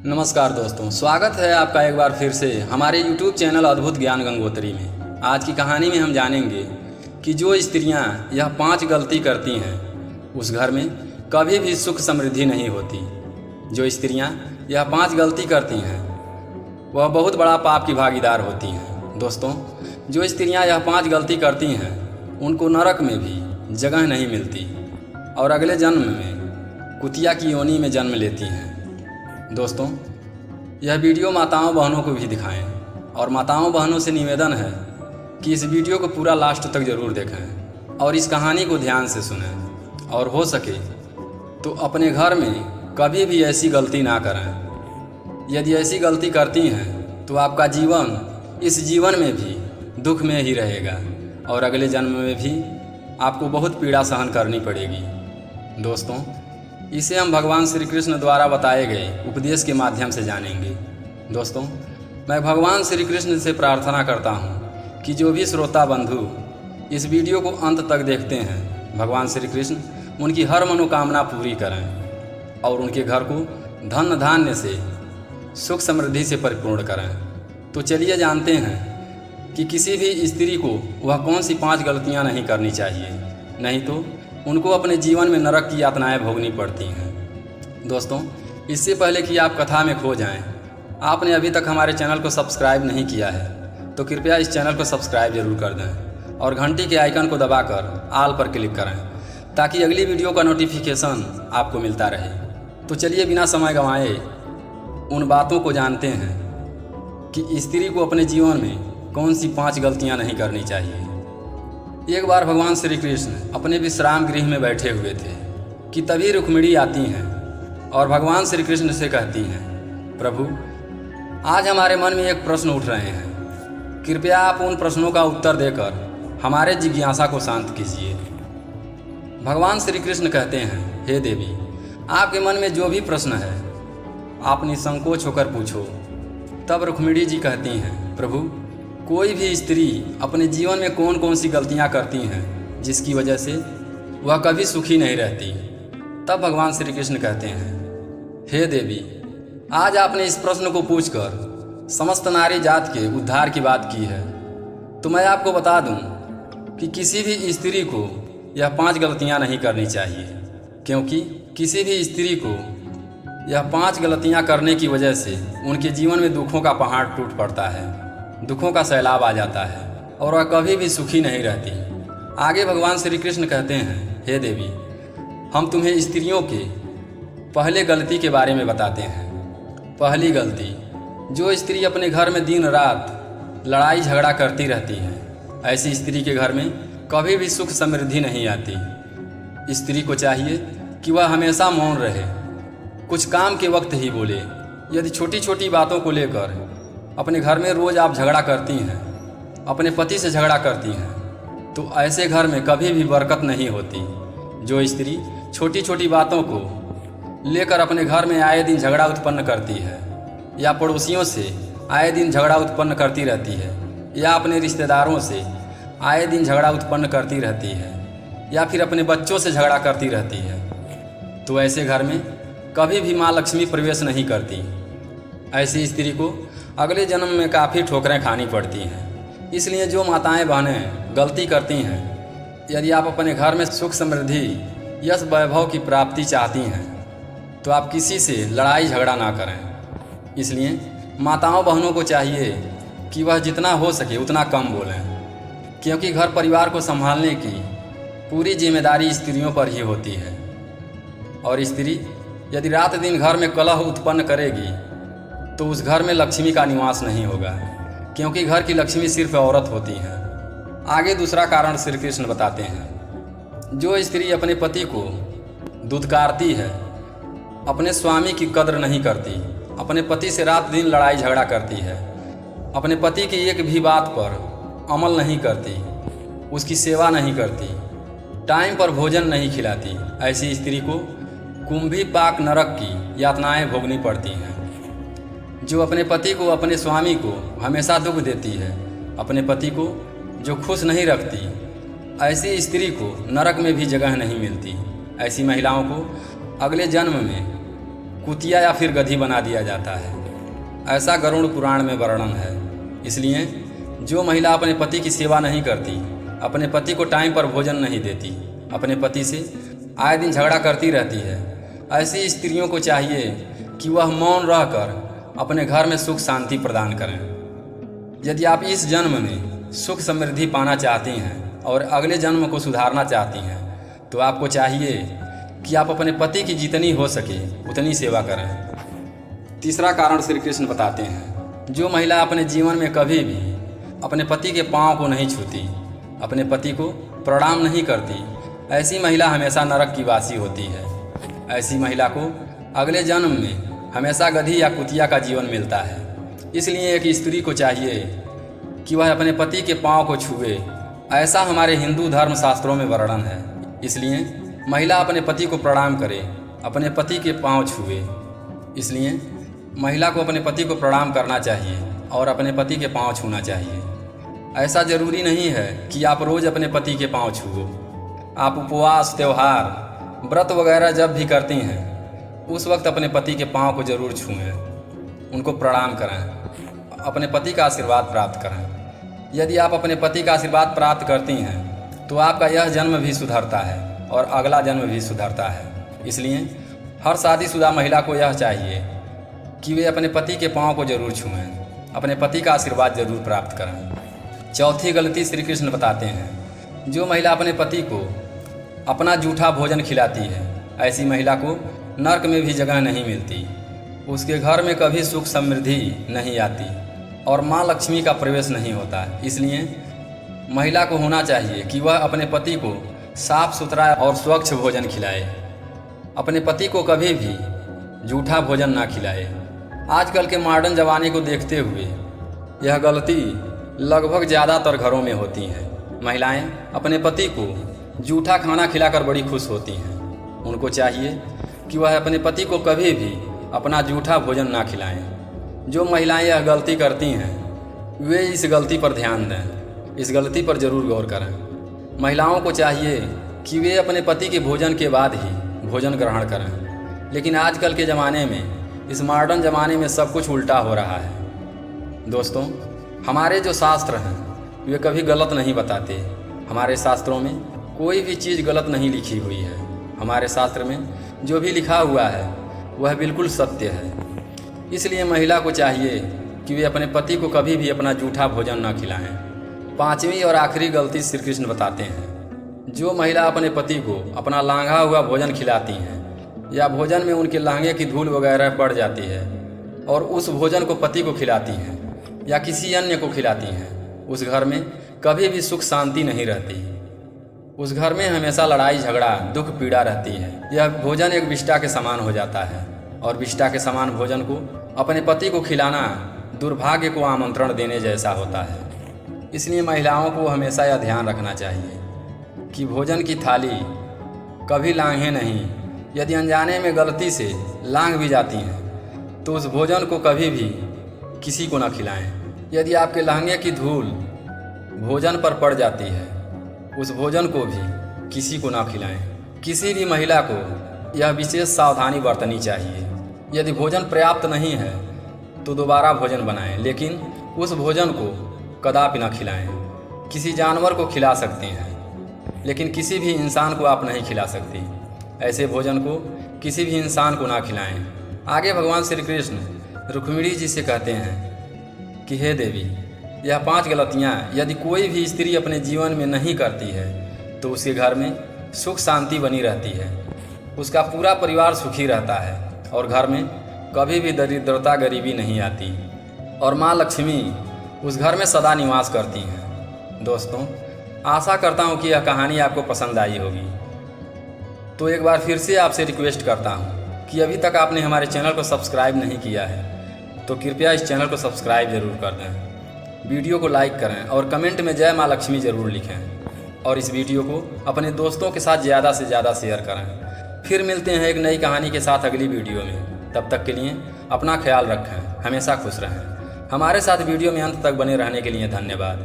नमस्कार दोस्तों, स्वागत है आपका एक बार फिर से हमारे YouTube चैनल अद्भुत ज्ञान गंगोत्री में। आज की कहानी में हम जानेंगे कि जो स्त्रियां यह 5 गलती करती हैं उस घर में कभी भी सुख समृद्धि नहीं होती। जो स्त्रियां यह 5 गलती करती हैं वह बहुत बड़ा पाप की भागीदार होती हैं। दोस्तों, जो स्त्रियां यह 5 गलती करती हैं उनको नरक में भी जगह नहीं मिलती और अगले जन्म में कुतिया की योनि में जन्म लेती हैं। दोस्तों, यह वीडियो माताओं बहनों को भी दिखाएं और माताओं बहनों से निवेदन है कि इस वीडियो को पूरा लास्ट तक ज़रूर देखें और इस कहानी को ध्यान से सुनें और हो सके तो अपने घर में कभी भी ऐसी गलती ना करें। यदि ऐसी गलती करती हैं तो आपका जीवन इस जीवन में भी दुख में ही रहेगा और अगले जन्म में भी आपको बहुत पीड़ा सहन करनी पड़ेगी। दोस्तों, इसे हम भगवान श्री कृष्ण द्वारा बताए गए उपदेश के माध्यम से जानेंगे। दोस्तों, मैं भगवान श्री कृष्ण से प्रार्थना करता हूँ कि जो भी श्रोता बंधु इस वीडियो को अंत तक देखते हैं, भगवान श्री कृष्ण उनकी हर मनोकामना पूरी करें और उनके घर को धन धान्य से सुख समृद्धि से परिपूर्ण करें। तो चलिए जानते हैं कि किसी भी स्त्री को वह कौन सी 5 गलतियाँ नहीं करनी चाहिए, नहीं तो उनको अपने जीवन में नरक की यातनाएं भोगनी पड़ती हैं। दोस्तों, इससे पहले कि आप कथा में खो जाएं, आपने अभी तक हमारे चैनल को सब्सक्राइब नहीं किया है तो कृपया इस चैनल को सब्सक्राइब जरूर कर दें और घंटी के आइकन को दबाकर ऑल पर क्लिक करें ताकि अगली वीडियो का नोटिफिकेशन आपको मिलता रहे। तो चलिए बिना समय गंवाए उन बातों को जानते हैं कि स्त्री को अपने जीवन में कौन सी 5 गलतियाँ नहीं करनी चाहिए। एक बार भगवान श्री कृष्ण अपने विश्राम गृह में बैठे हुए थे कि तभी रुक्मिणी आती हैं और भगवान श्री कृष्ण से कहती हैं, प्रभु, आज हमारे मन में एक प्रश्न उठ रहे हैं, कृपया आप उन प्रश्नों का उत्तर देकर हमारे जिज्ञासा को शांत कीजिए। भगवान श्री कृष्ण कहते हैं, हे देवी, आपके मन में जो भी प्रश्न है आप निसंकोच होकर पूछो। तब रुक्मिणी जी कहती हैं, प्रभु, कोई भी स्त्री अपने जीवन में कौन कौन सी गलतियां करती हैं जिसकी वजह से वह कभी सुखी नहीं रहती। तब भगवान श्री कृष्ण कहते हैं, हे देवी, आज आपने इस प्रश्न को पूछकर समस्त नारी जात के उद्धार की बात की है, तो मैं आपको बता दूं कि किसी भी स्त्री को यह 5 गलतियां नहीं करनी चाहिए, क्योंकि किसी भी स्त्री को यह 5 गलतियां करने की वजह से उनके जीवन में दुखों का पहाड़ टूट पड़ता है, दुखों का सैलाब आ जाता है और वह कभी भी सुखी नहीं रहती। आगे भगवान श्री कृष्ण कहते हैं, हे देवी, हम तुम्हें स्त्रियों के पहले गलती के बारे में बताते हैं। पहली गलती, जो स्त्री अपने घर में दिन रात लड़ाई झगड़ा करती रहती है, ऐसी स्त्री के घर में कभी भी सुख समृद्धि नहीं आती। स्त्री को चाहिए कि वह हमेशा मौन रहे, कुछ काम के वक्त ही बोले। यदि छोटी छोटी बातों को लेकर अपने घर में रोज़ आप झगड़ा करती हैं, अपने पति से झगड़ा करती हैं, तो ऐसे घर में कभी भी बरकत नहीं होती। जो स्त्री छोटी छोटी बातों को लेकर अपने घर में आए दिन झगड़ा उत्पन्न करती है या पड़ोसियों से आए दिन झगड़ा उत्पन्न करती रहती है या अपने रिश्तेदारों से आए दिन झगड़ा उत्पन्न करती रहती है या फिर अपने बच्चों से झगड़ा करती रहती है, तो ऐसे घर में कभी भी माँ लक्ष्मी प्रवेश नहीं करती। ऐसी स्त्री को अगले जन्म में काफ़ी ठोकरें खानी पड़ती हैं। इसलिए जो माताएं बहनें गलती करती हैं, यदि आप अपने घर में सुख समृद्धि यश वैभव की प्राप्ति चाहती हैं तो आप किसी से लड़ाई झगड़ा ना करें। इसलिए माताओं बहनों को चाहिए कि वह जितना हो सके उतना कम बोलें, क्योंकि घर परिवार को संभालने की पूरी जिम्मेदारी स्त्रियों पर ही होती है। और स्त्री यदि रात दिन घर में कलह उत्पन्न करेगी तो उस घर में लक्ष्मी का निवास नहीं होगा, क्योंकि घर की लक्ष्मी सिर्फ औरत होती है। आगे दूसरा कारण श्री कृष्ण बताते हैं, जो स्त्री अपने पति को दुत्कारती है, अपने स्वामी की कद्र नहीं करती, अपने पति से रात दिन लड़ाई झगड़ा करती है, अपने पति की एक भी बात पर अमल नहीं करती, उसकी सेवा नहीं करती, टाइम पर भोजन नहीं खिलाती, ऐसी स्त्री को कुंभी पाक नरक की यातनाएं भोगनी पड़ती हैं। जो अपने पति को, अपने स्वामी को हमेशा दुख देती है, अपने पति को जो खुश नहीं रखती, ऐसी स्त्री को नरक में भी जगह नहीं मिलती। ऐसी महिलाओं को अगले जन्म में कुतिया या फिर गधी बना दिया जाता है। ऐसा गरुड़ पुराण में वर्णन है। इसलिए जो महिला अपने पति की सेवा नहीं करती, अपने पति को टाइम पर भोजन नहीं देती, अपने पति से आए दिन झगड़ा करती रहती है, ऐसी स्त्रियों को चाहिए कि वह मौन रहकर अपने घर में सुख शांति प्रदान करें। यदि आप इस जन्म में सुख समृद्धि पाना चाहती हैं और अगले जन्म को सुधारना चाहती हैं, तो आपको चाहिए कि आप अपने पति की जितनी हो सके उतनी सेवा करें। तीसरा कारण श्री कृष्ण बताते हैं, जो महिला अपने जीवन में कभी भी अपने पति के पांव को नहीं छूती, अपने पति को प्रणाम नहीं करती, ऐसी महिला हमेशा नरक की वासी होती है। ऐसी महिला को अगले जन्म में हमेशा गधी या कुतिया का जीवन मिलता है। इसलिए एक स्त्री को चाहिए कि वह अपने पति के पांव को छुए, ऐसा हमारे हिंदू धर्म शास्त्रों में वर्णन है। इसलिए महिला अपने पति को प्रणाम करे, अपने पति के पांव छुए। इसलिए महिला को अपने पति को प्रणाम करना चाहिए और अपने पति के पांव छूना चाहिए। ऐसा ज़रूरी नहीं है कि आप रोज़ अपने पति के पांव छुओ। आप उपवास, त्यौहार, व्रत वगैरह जब भी करती हैं, उस वक्त अपने पति के पांव को ज़रूर छुएं, उनको प्रणाम करें, अपने पति का आशीर्वाद प्राप्त करें। यदि आप अपने पति का आशीर्वाद प्राप्त करती हैं तो आपका यह जन्म भी सुधरता है और अगला जन्म भी सुधरता है। इसलिए हर शादीशुदा महिला को यह चाहिए कि वे अपने पति के पांव को जरूर छुएं, अपने पति का आशीर्वाद जरूर प्राप्त करें। चौथी गलती श्री कृष्ण बताते हैं, जो महिला अपने पति को अपना जूठा भोजन खिलाती है, ऐसी महिला को नरक में भी जगह नहीं मिलती। उसके घर में कभी सुख समृद्धि नहीं आती और माँ लक्ष्मी का प्रवेश नहीं होता। इसलिए महिला को होना चाहिए कि वह अपने पति को साफ सुथरा और स्वच्छ भोजन खिलाए, अपने पति को कभी भी जूठा भोजन ना खिलाए। आजकल के मॉडर्न ज़माने को देखते हुए यह गलती लगभग ज़्यादातर घरों में होती हैं। महिलाएं अपने पति को जूठा खाना खिलाकर बड़ी खुश होती हैं। उनको चाहिए कि वह अपने पति को कभी भी अपना जूठा भोजन ना खिलाएं। जो महिलाएं यह गलती करती हैं वे इस गलती पर ध्यान दें, इस गलती पर ज़रूर गौर करें। महिलाओं को चाहिए कि वे अपने पति के भोजन के बाद ही भोजन ग्रहण करें। लेकिन आजकल के ज़माने में, इस मॉडर्न ज़माने में सब कुछ उल्टा हो रहा है। दोस्तों, हमारे जो शास्त्र हैं वे कभी गलत नहीं बताते। हमारे शास्त्रों में कोई भी चीज़ गलत नहीं लिखी हुई है। हमारे शास्त्र में जो भी लिखा हुआ है वह बिल्कुल सत्य है। इसलिए महिला को चाहिए कि वे अपने पति को कभी भी अपना जूठा भोजन न खिलाएं। पांचवी और आखिरी गलती श्री कृष्ण बताते हैं, जो महिला अपने पति को अपना लांघा हुआ भोजन खिलाती हैं या भोजन में उनके लहंगे की धूल वगैरह पड़ जाती है और उस भोजन को पति को खिलाती हैं या किसी अन्य को खिलाती हैं, उस घर में कभी भी सुख शांति नहीं रहती। उस घर में हमेशा लड़ाई झगड़ा, दुख पीड़ा रहती है। यह भोजन एक विष्ठा के समान हो जाता है और विष्ठा के समान भोजन को अपने पति को खिलाना दुर्भाग्य को आमंत्रण देने जैसा होता है। इसलिए महिलाओं को हमेशा यह ध्यान रखना चाहिए कि भोजन की थाली कभी लांघे नहीं। यदि अनजाने में गलती से लांघ भी जाती हैं तो उस भोजन को कभी भी किसी को न खिलाएं। यदि आपके लहंगे की धूल भोजन पर पड़ जाती है, उस भोजन को भी किसी को ना खिलाएं। किसी भी महिला को यह विशेष सावधानी बरतनी चाहिए। यदि भोजन पर्याप्त नहीं है तो दोबारा भोजन बनाएं, लेकिन उस भोजन को कदापि ना खिलाएं। किसी जानवर को खिला सकते हैं, लेकिन किसी भी इंसान को आप नहीं खिला सकती। ऐसे भोजन को किसी भी इंसान को ना खिलाएं। आगे भगवान श्री कृष्ण रुक्मिणी जी से कहते हैं कि हे देवी, यह 5 गलतियाँ यदि कोई भी स्त्री अपने जीवन में नहीं करती है तो उसके घर में सुख शांति बनी रहती है, उसका पूरा परिवार सुखी रहता है और घर में कभी भी दरिद्रता गरीबी नहीं आती और माँ लक्ष्मी उस घर में सदा निवास करती हैं। दोस्तों, आशा करता हूँ कि यह कहानी आपको पसंद आई होगी। तो एक बार फिर से आपसे रिक्वेस्ट करता हूँ कि अभी तक आपने हमारे चैनल को सब्सक्राइब नहीं किया है तो कृपया इस चैनल को सब्सक्राइब जरूर कर दें, वीडियो को लाइक करें और कमेंट में जय माँ लक्ष्मी ज़रूर लिखें और इस वीडियो को अपने दोस्तों के साथ ज़्यादा से ज़्यादा शेयर करें। फिर मिलते हैं एक नई कहानी के साथ अगली वीडियो में। तब तक के लिए अपना ख्याल रखें, हमेशा खुश रहें। हमारे साथ वीडियो में अंत तक बने रहने के लिए धन्यवाद।